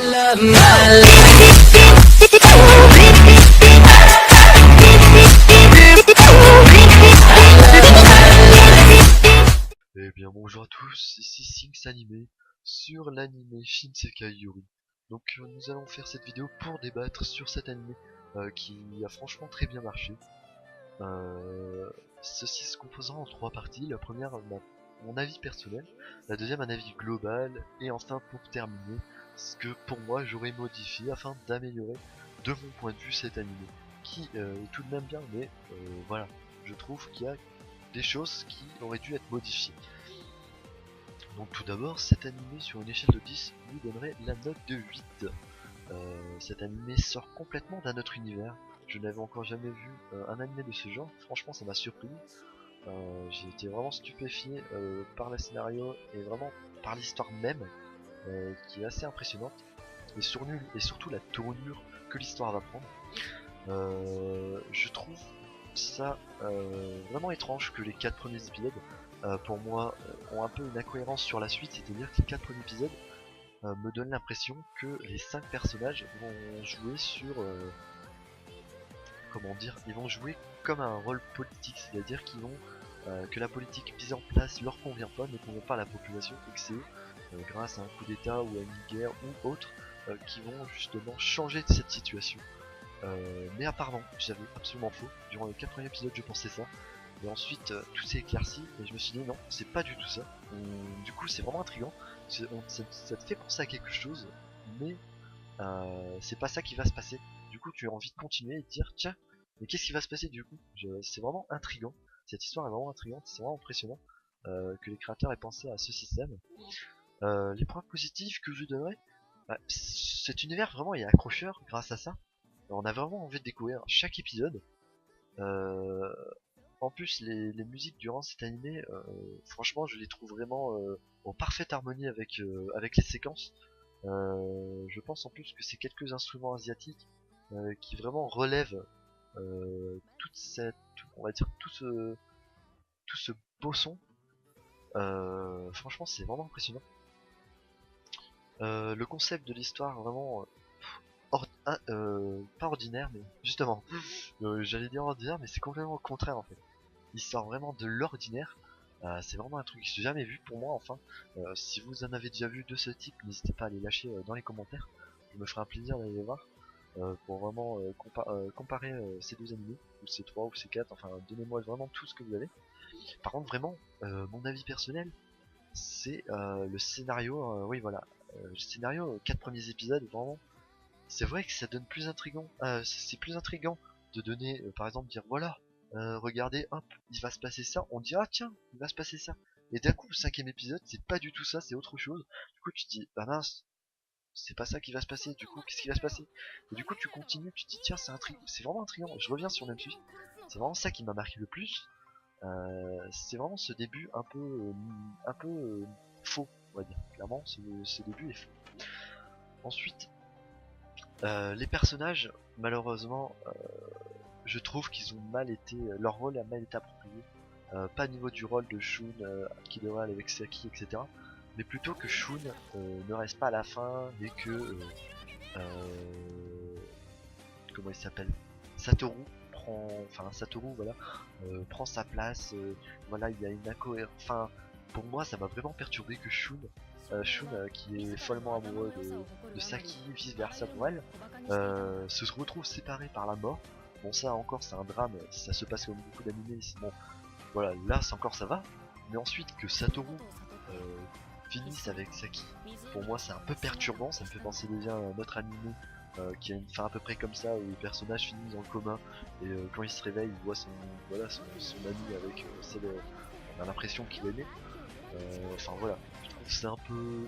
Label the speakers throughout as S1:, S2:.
S1: Eh bien bonjour à tous, ici Sinks Animé sur l'anime Shinsekai Yori. Donc nous allons faire cette vidéo pour débattre sur cet anime qui a franchement très bien marché. Ceci se composera en trois parties. La première, mon avis personnel, la deuxième un avis global, et enfin pour terminer, ce que pour moi j'aurais modifié afin d'améliorer de mon point de vue cet anime qui est tout de même bien, mais voilà, je trouve qu'il y a des choses qui auraient dû être modifiées. Donc tout d'abord, cet animé sur une échelle de 10 lui donnerait la note de 8. Cet animé sort complètement d'un autre univers. Je n'avais encore jamais vu un animé de ce genre, franchement ça m'a surpris. J'ai été vraiment stupéfié par le scénario et vraiment par l'histoire même, qui est assez impressionnante. Et surtout la tournure que l'histoire va prendre. Je trouve ça vraiment étrange que les 4 premiers épisodes, pour moi, ont un peu une incohérence sur la suite, c'est-à-dire que les 4 premiers épisodes me donnent l'impression que les 5 personnages vont jouer sur... comment dire, ils vont jouer comme un rôle politique, c'est-à-dire qu'ils vont... que la politique mise en place leur convient pas, ne convient pas à la population, et que c'est eux, grâce à un coup d'état ou à une guerre ou autre, qui vont justement changer de cette situation. Mais apparemment, j'avais absolument faux. Durant les 4 premiers épisodes, je pensais ça. Et ensuite, tout s'est éclairci et je me suis dit non, c'est pas du tout ça. Du coup, c'est vraiment intriguant. Ça te fait penser à quelque chose, mais c'est pas ça qui va se passer. Du coup, tu as envie de continuer et de dire tiens, mais qu'est-ce qui va se passer du coup? C'est vraiment intriguant. Cette histoire est vraiment intrigante, c'est vraiment impressionnant que les créateurs aient pensé à ce système. Les points positifs que je donnerais, cet univers vraiment est accrocheur grâce à ça. On a vraiment envie de découvrir chaque épisode. Euh, En plus, les musiques durant cet animé, franchement, je les trouve vraiment en parfaite harmonie avec les séquences. Je pense en plus que c'est quelques instruments asiatiques qui vraiment relèvent toute cette, on va dire tout ce beau son. Franchement, c'est vraiment impressionnant. Le concept de l'histoire vraiment pas ordinaire, mais justement, j'allais dire ordinaire, mais c'est complètement au contraire en fait. Il sort vraiment de l'ordinaire. C'est vraiment un truc que j'ai jamais vu pour moi. Enfin, si vous en avez déjà vu de ce type, n'hésitez pas à les lâcher dans les commentaires. Je me ferai un plaisir d'aller les voir pour vraiment comparer ces deux animés, ou ces trois, ou ces quatre. Enfin, donnez-moi vraiment tout ce que vous avez. Par contre, vraiment, mon avis personnel, c'est le scénario. Oui, voilà, le scénario, 4 premiers épisodes, vraiment. C'est vrai que ça donne plus intriguant. C'est plus intriguant de donner, par exemple, dire voilà. Regardez, hop, il va se passer ça, on dit ah tiens, il va se passer ça. Et d'un coup, le 5ème épisode, c'est pas du tout ça, c'est autre chose. Du coup, tu te dis, bah mince, c'est pas ça qui va se passer, du coup, qu'est-ce qui va se passer? Et du coup, tu continues, tu te dis, tiens, c'est vraiment intriguant, je reviens sur le même sujet. C'est vraiment ça qui m'a marqué le plus. C'est vraiment ce début un peu faux, on va dire. Clairement, ce début est faux. Ensuite, les personnages, malheureusement, je trouve qu'ils ont mal été, leur rôle a mal été approprié. Pas au niveau du rôle de Shun qui devrait aller avec Saki, etc. Mais plutôt que Shun ne reste pas à la fin et que comment il s'appelle, Satoru voilà, prend sa place. Voilà, il y a une incohérence. Enfin, pour moi, ça m'a vraiment perturbé que Shun qui est follement amoureux de Saki, vice versa pour elle, se retrouve séparé par la mort. Bon, ça encore, c'est un drame, ça se passe comme beaucoup d'animés, bon, voilà, là, c'est encore ça va. Mais ensuite, que Satoru finisse avec Saki, pour moi, c'est un peu perturbant, ça me fait penser déjà à un autre animé qui a une fin à peu près comme ça, où les personnages finissent en commun, et quand il se réveille, il voit son ami avec celle, on a l'impression qu'il est né. Enfin voilà, je trouve que c'est un peu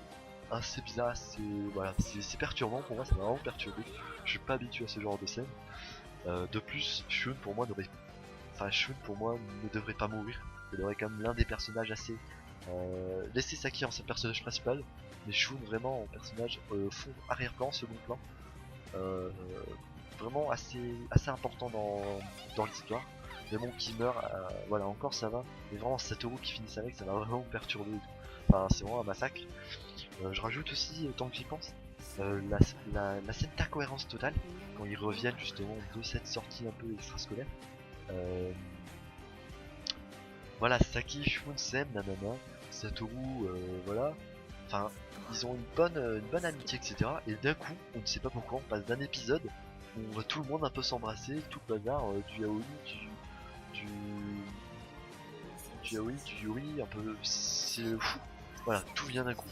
S1: assez bizarre, c'est perturbant pour moi, ça m'a vraiment perturbé. Je suis pas habitué à ce genre de scène. De plus, Shun pour moi ne devrait pas mourir. Il devrait quand même l'un des personnages assez laisser Saki en son personnage principal, mais Shun vraiment en personnage fond, arrière-plan, second plan, euh, vraiment assez important dans l'histoire. Mais bon, qui meurt, voilà, encore ça va. Mais vraiment, Satoru qui finisse avec, ça m'a vraiment perturbé. Enfin, c'est vraiment un massacre. Je rajoute aussi, tant que j'y pense, la, la scène d'incohérence totale, quand ils reviennent justement de cette sortie un peu extrascolaire. Voilà, Saki, Shun, Sem, nanana, Satoru, voilà. Enfin, ils ont une bonne amitié, etc. Et d'un coup, on ne sait pas pourquoi, on passe d'un épisode où on voit tout le monde un peu s'embrasser, tout le bazar, du yaoi, du, du yaoi, du yuri, un peu, c'est fou. Voilà, tout vient d'un coup.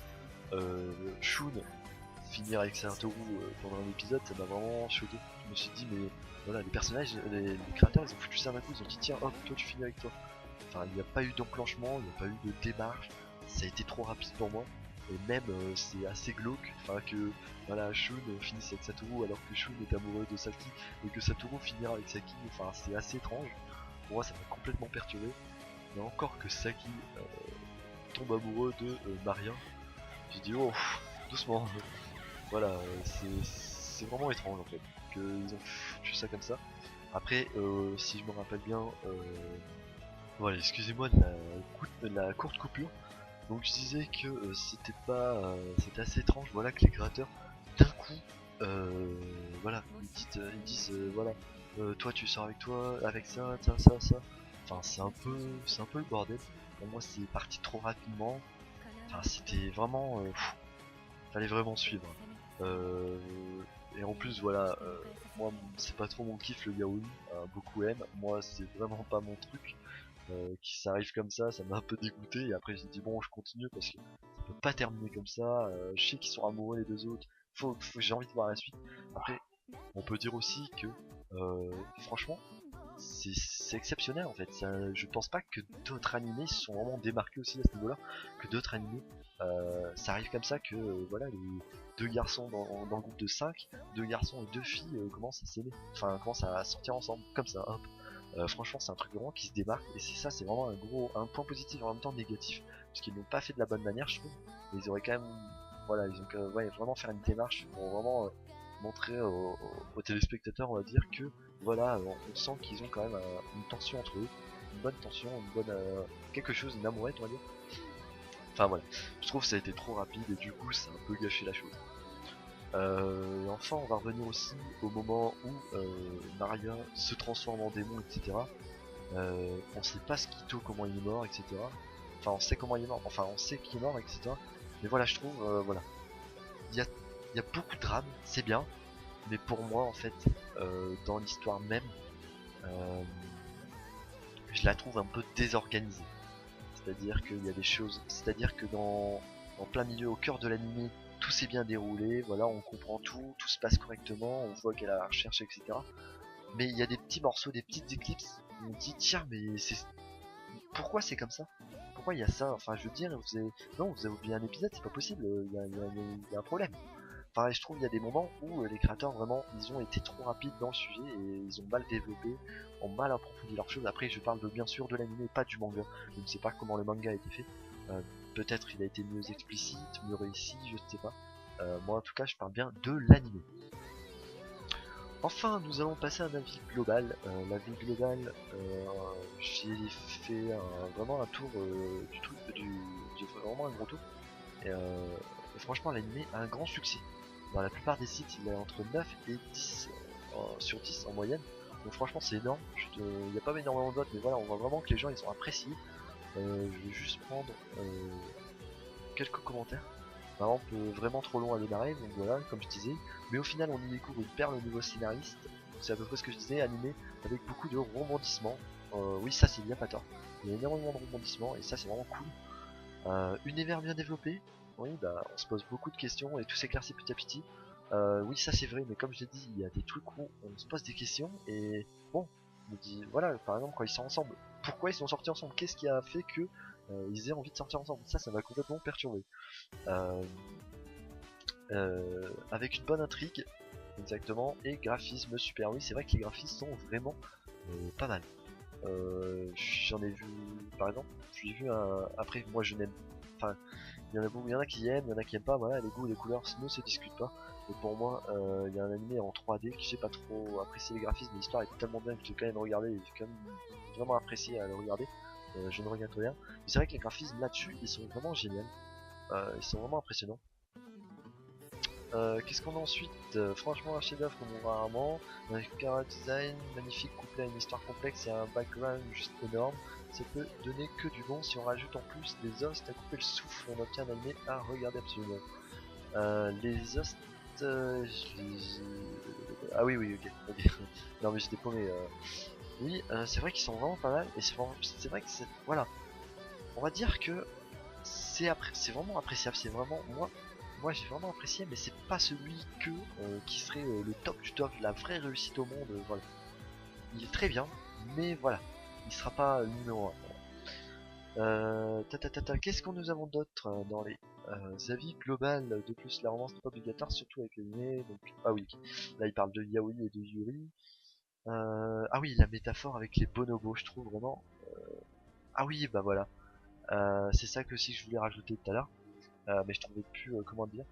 S1: Shun, finir avec Satoru pendant un épisode, ça m'a vraiment choqué. Je me suis dit, mais voilà, les personnages, les créateurs, ils ont foutu ça d'un coup, ils ont dit, tiens, hop, toi tu finis avec toi. Enfin, il n'y a pas eu d'enclenchement, il n'y a pas eu de démarche, ça a été trop rapide pour moi. Et même, c'est assez glauque, enfin que voilà, Shun finisse avec Satoru alors que Shun est amoureux de Saki, et que Satoru finira avec Saki, enfin c'est assez étrange. Pour moi, ça m'a complètement perturbé. Mais encore que Saki tombe amoureux de Maria, j'ai dit, oh, doucement. Voilà, c'est vraiment étrange en fait, qu'ils ont foutu ça comme ça. Après, si je me rappelle bien, voilà, excusez-moi de la courte coupure. Donc je disais que c'était assez étrange, voilà, que les créateurs d'un coup, voilà, ils disent, voilà, toi tu sors avec toi, avec ça, ça. Enfin c'est un peu le bordel. Pour moi c'est parti trop rapidement. Enfin c'était vraiment, fallait vraiment suivre. Euh, et en plus voilà, moi c'est pas trop mon kiff le yaoi, beaucoup aiment, moi c'est vraiment pas mon truc. Qui s'arrive comme ça m'a un peu dégoûté et après j'ai dit bon je continue parce que ça peut pas terminer comme ça, je sais qu'ils sont amoureux les deux autres, j'ai envie de voir la suite. Après on peut dire aussi que franchement c'est exceptionnel en fait, je pense pas que d'autres animés se sont vraiment démarqués aussi à ce niveau là, que d'autres animés ça arrive comme ça que voilà les deux garçons dans le groupe de 5, deux garçons et deux filles commencent à s'aimer, enfin commencent à sortir ensemble comme ça hop. Franchement c'est un truc vraiment qui se démarque et c'est ça, c'est vraiment un point positif en même temps négatif parce qu'ils l'ont pas fait de la bonne manière je trouve, mais ils auraient quand même, voilà, ils ont ouais, vraiment faire une démarche pour vraiment montrer aux téléspectateurs, on va dire que voilà, on sent qu'ils ont quand même une tension entre eux, une bonne tension, une bonne quelque chose, une amourette on va dire. Enfin voilà, je trouve que ça a été trop rapide et du coup ça a un peu gâché la chose. Et enfin on va revenir aussi au moment où Maria se transforme en démon, etc. On sait pas Skito comment il est mort, etc. Enfin on sait comment il est mort, enfin on sait qu'il est mort, etc. Mais voilà, je trouve, voilà, il y a beaucoup de drame, c'est bien, mais pour moi en fait, dans l'histoire même, euh, je la trouve un peu désorganisée. C'est-à-dire qu'il y a des choses, c'est-à-dire que en plein milieu, au cœur de l'animé, tout s'est bien déroulé, voilà, on comprend tout, tout se passe correctement, on voit qu'elle a la recherche, etc. Mais il y a des petits morceaux, des petites éclipses, où on dit tiens mais c'est pourquoi c'est comme ça? Pourquoi il y a ça? Enfin je veux dire, non, vous avez oublié un épisode, c'est pas possible, il y a un problème. Enfin, je trouve il y a des moments où les créateurs vraiment ils ont été trop rapides dans le sujet et ils ont mal développé, ont mal approfondi leurs choses. Après, je parle bien sûr de l'anime, pas du manga. Je ne sais pas comment le manga a été fait. Peut-être il a été mieux explicite, mieux réussi, je ne sais pas. Moi, en tout cas, je parle bien de l'anime. Enfin, nous allons passer à un avis global. L'avis global, j'ai fait vraiment un tour du truc, j'ai fait vraiment un gros tour. Et franchement, l'anime a un grand succès. Dans la plupart des sites, il est entre 9 et 10 sur 10 en moyenne. Donc franchement, c'est énorme. Il n'y a pas énormément de votes, mais voilà, on voit vraiment que les gens ils ont apprécié. Je vais juste prendre quelques commentaires. Par exemple, vraiment trop long à démarrer, donc voilà, comme je disais. Mais au final, on y découvre une perle au niveau scénariste. C'est à peu près ce que je disais, animé avec beaucoup de rebondissements. Oui, ça c'est bien pas tort. Il y a énormément de rebondissements et ça c'est vraiment cool. Univers bien développé. Oui, bah on se pose beaucoup de questions et tout s'éclaircit petit à petit. Oui, ça c'est vrai, mais comme je l'ai dit, il y a des trucs où on se pose des questions et bon, on me dit, voilà, par exemple quand ils sont ensemble, pourquoi ils sont sortis ensemble? Qu'est-ce qui a fait que ils aient envie de sortir ensemble? Ça m'a complètement perturbé. Euh, avec une bonne intrigue, exactement, et graphisme super. Oui, c'est vrai que les graphismes sont vraiment pas mal. J'en ai vu, par exemple, j'ai vu un. Après, moi je n'aime. Enfin, il y en a beaucoup, il y en a qui aiment, il y en a qui aiment pas. Voilà, les goûts, les couleurs ne se discutent pas. Et pour moi, il y a un animé en 3D que j'ai pas trop apprécié les graphismes, mais l'histoire est tellement bien que j'ai quand même regardé, et j'ai quand même vraiment apprécié à le regarder. Je ne regrette rien. Mais c'est vrai que les graphismes là-dessus, ils sont vraiment géniaux. Ils sont vraiment impressionnants. Qu'est-ce qu'on a ensuite? Franchement un chef-d'œuvre comme rarement, un character design magnifique couplé à une histoire complexe et un background juste énorme. Ça peut donner que du bon. Si on rajoute en plus des hosts à couper le souffle, on obtient un animé à regarder absolument. Les hosts, ah oui oui ok. Non mais j'étais paumé. Oui, c'est vrai qu'ils sont vraiment pas mal et c'est vrai que c'est voilà. On va dire que c'est vraiment appréciable. C'est vraiment moi j'ai vraiment apprécié, mais c'est pas celui qui serait le top du top, la vraie réussite au monde. Voilà, il est très bien, mais voilà, il sera pas le numéro 1. Qu'est-ce qu'on nous avons d'autre dans les avis global de plus? La romance n'est pas obligatoire, surtout avec les nez. Donc ah oui, là il parle de yaoi et de yuri. Ah oui, la métaphore avec les bonobos, je trouve vraiment. Ah oui, bah voilà, c'est ça que aussi je voulais rajouter tout à l'heure, mais je trouvais plus comment dire.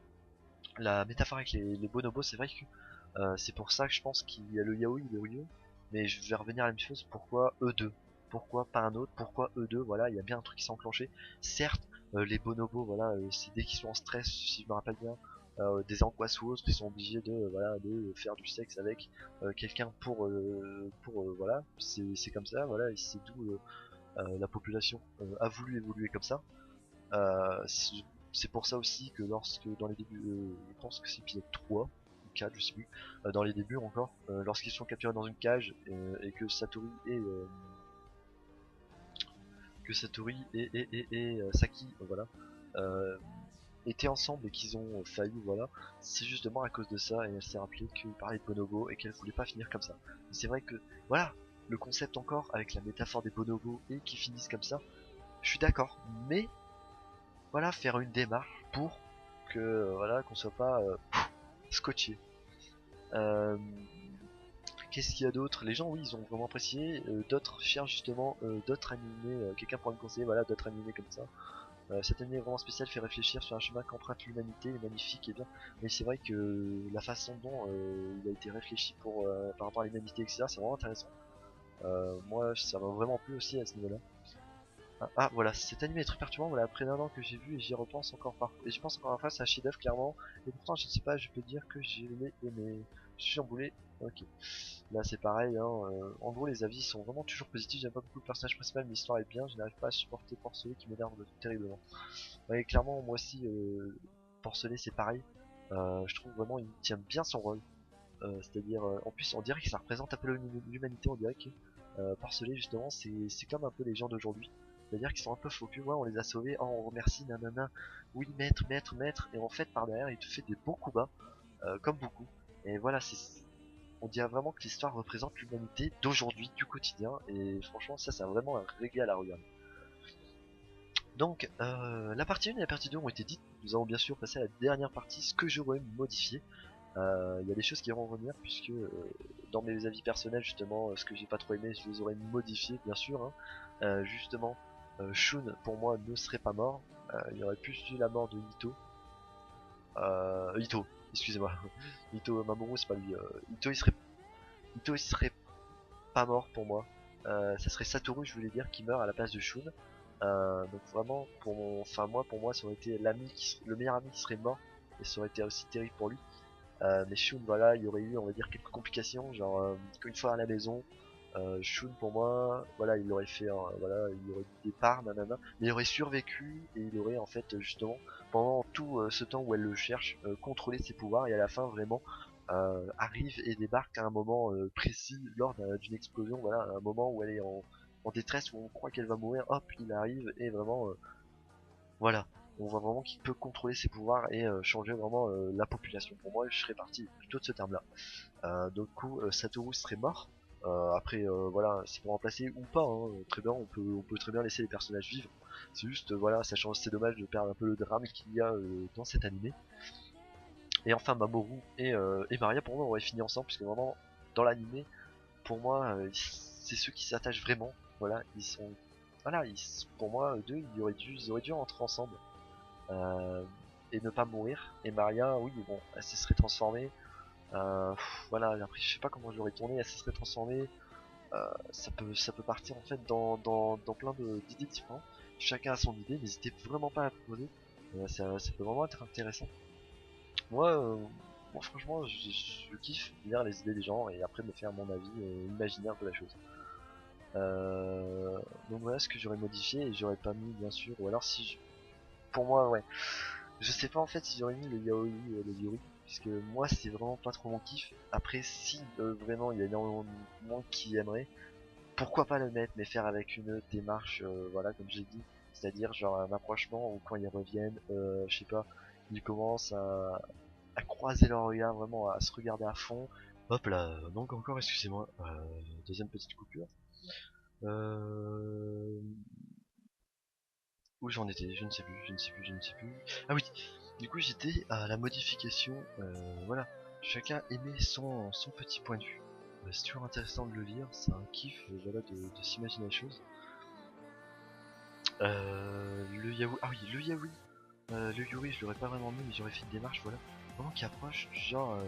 S1: La métaphore avec les bonobos, c'est vrai que c'est pour ça que je pense qu'il y a le yaoi et le ryo, mais je vais revenir à la même chose. Pourquoi eux deux? Pourquoi pas un autre? Pourquoi eux deux? Voilà, il y a bien un truc qui s'est enclenché. Certes, les bonobos, voilà, c'est dès qu'ils sont en stress, si je me rappelle bien, des angoisseuses, qui sont obligés de voilà de faire du sexe avec quelqu'un pour voilà, c'est comme ça, voilà, et c'est d'où la population a voulu évoluer comme ça. Euh, c'est pour ça aussi que lorsque dans les débuts, je pense que c'est épisode 3 ou 4, je sais plus, dans les débuts encore, lorsqu'ils sont capturés dans une cage et que Satori et Saki, voilà, euh, étaient ensemble et qu'ils ont failli, voilà, c'est justement à cause de ça, et elle s'est rappelée qu'il parlait de bonobos et qu'elle voulait pas finir comme ça. C'est vrai que, voilà, le concept encore avec la métaphore des bonobos et qui finissent comme ça, je suis d'accord, mais voilà, faire une démarche pour que voilà qu'on soit pas scotché. Euh, Qu'est-ce qu'il y a d'autre? Les gens, oui, ils ont vraiment apprécié. D'autres cherchent justement d'autres animés. Quelqu'un pourrait me conseiller, voilà, d'autres animés comme ça. Cet animé vraiment spécial fait réfléchir sur un chemin qu'emprunte l'humanité, est magnifique et bien. Mais c'est vrai que la façon dont il a été réfléchi par rapport à l'humanité, etc., c'est vraiment intéressant. Moi, ça m'a vraiment plu aussi à ce niveau-là. Ah, voilà, cet animé est très perturbant, voilà, après un an que j'ai vu et j'y repense encore parfois. Et je pense encore parfois, c'est un chef-d'œuvre clairement. Et pourtant, je ne sais pas, je peux dire que j'ai aimé. Je suis emboulé. Ok. Là, c'est pareil, hein. En gros, les avis sont vraiment toujours positifs. J'aime pas beaucoup le personnage principal, mais l'histoire est bien. Je n'arrive pas à supporter Porcelet qui m'énerve terriblement. Ouais, clairement, moi aussi, Porcelet, c'est pareil. Je trouve vraiment il tient bien son rôle. C'est-à-dire, en plus, on dirait que ça représente un peu l'humanité. On dirait que Porcelet, justement, c'est comme un peu les gens d'aujourd'hui. C'est-à-dire qu'ils sont un peu faux culs, ouais, on les a sauvés, oh, on remercie, nanana, oui, maître, maître, maître, et en fait, par derrière, il te fait des bons coups bas, comme beaucoup. Et voilà, on dirait vraiment que l'histoire représente l'humanité d'aujourd'hui, du quotidien, et franchement, ça, c'est vraiment un régal à regarder. Donc, la partie 1 et la partie 2 ont été dites, nous allons bien sûr passer à la dernière partie, ce que j'aurais modifié. Il y a des choses qui vont revenir, puisque dans mes avis personnels, justement, ce que j'ai pas trop aimé, je les aurais modifiés, bien sûr, hein. Justement, Shun, pour moi, ne serait pas mort. Il y aurait plus eu la mort de Ito, excusez-moi. Ito Mamoru, c'est pas lui. Ito, il serait pas mort pour moi. Ça serait Satoru, je voulais dire, qui meurt à la place de Shun. Donc vraiment, enfin moi, pour moi, ça aurait été le meilleur ami qui serait mort, et ça aurait été aussi terrible pour lui. Mais Shun, voilà, il y aurait eu, on va dire, quelques complications, genre une fois à la maison, Shun pour moi, voilà, il aurait fait, voilà, il aurait eu des parts, nanana, mais il aurait survécu et il aurait en fait justement pendant tout ce temps où elle le cherche, contrôlé ses pouvoirs et à la fin vraiment arrive et débarque à un moment précis lors d'une explosion, voilà, à un moment où elle est en détresse, où on croit qu'elle va mourir, hop, il arrive et vraiment, voilà. On voit vraiment qu'il peut contrôler ses pouvoirs et changer vraiment la population. Pour moi, je serais parti plutôt de ce terme-là. Donc, du coup, Satoru serait mort. Après, voilà, c'est pour remplacer ou pas. Hein. Très bien, on peut très bien laisser les personnages vivre. C'est juste, voilà, ça change. C'est dommage de perdre un peu le drame qu'il y a dans cet animé. Et enfin, Mamoru et Maria, pour moi, auraient fini ensemble, puisque vraiment, dans l'animé, pour moi, c'est ceux qui s'attachent vraiment. Voilà, ils sont, voilà, pour moi, deux, ils auraient dû rentrer ensemble. Euh, et ne pas mourir. Et Maria, oui, bon, elle se serait transformée. Voilà, après je sais pas comment je l'aurais tourné, elle se serait transformée. Ça peut partir en fait dans plein d'idées différentes. Chacun a son idée, n'hésitez vraiment pas à la proposer. Ça peut vraiment être intéressant. moi franchement, je kiffe lire les idées des gens et après me faire mon avis imaginaire de la chose. Donc voilà ce que j'aurais modifié et j'aurais pas mis bien sûr, ou alors si pour moi ouais, je sais pas en fait si j'aurais mis le yaoi le yuri, puisque moi c'est vraiment pas trop mon kiff. Après si vraiment il y a énormément de monde qui aimerait, pourquoi pas le mettre, mais faire avec une démarche, voilà, comme j'ai dit, c'est-à-dire genre un approchement où quand ils reviennent, je sais pas, ils commencent à croiser leurs regards, vraiment à se regarder à fond. Hop là, donc encore, excusez-moi, deuxième petite coupure. Euh... Où j'en étais, je ne sais plus, je ne sais plus, je ne sais plus. Ah oui, du coup j'étais à la modification, voilà, chacun émet son petit point de vue. C'est toujours intéressant de le lire, c'est un kiff, voilà, de s'imaginer les choses. Le yaoi, ah oui, le yaoi, le yuri, je l'aurais pas vraiment mis, mais j'aurais fait une démarche, voilà, vraiment qui approche, genre,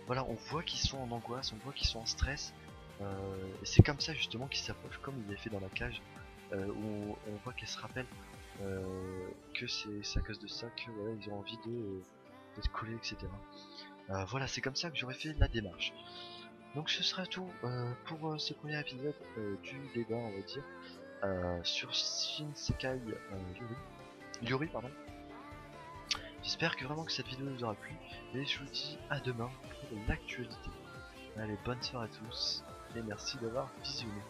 S1: voilà, on voit qu'ils sont en angoisse, on voit qu'ils sont en stress, et c'est comme ça justement qu'ils s'approchent, comme il est fait dans la cage, où on voit qu'elle se rappelle que c'est à cause de ça que voilà, ils ont envie d'être collés, etc. Voilà, c'est comme ça que j'aurais fait la démarche. Donc ce sera tout pour ce premier épisode du débat, on va dire, sur Shinsekai Yuri. Yuri, pardon. J'espère que vraiment que cette vidéo vous aura plu, et je vous dis à demain pour l'actualité. Allez, bonne soirée à tous, et merci d'avoir visionné.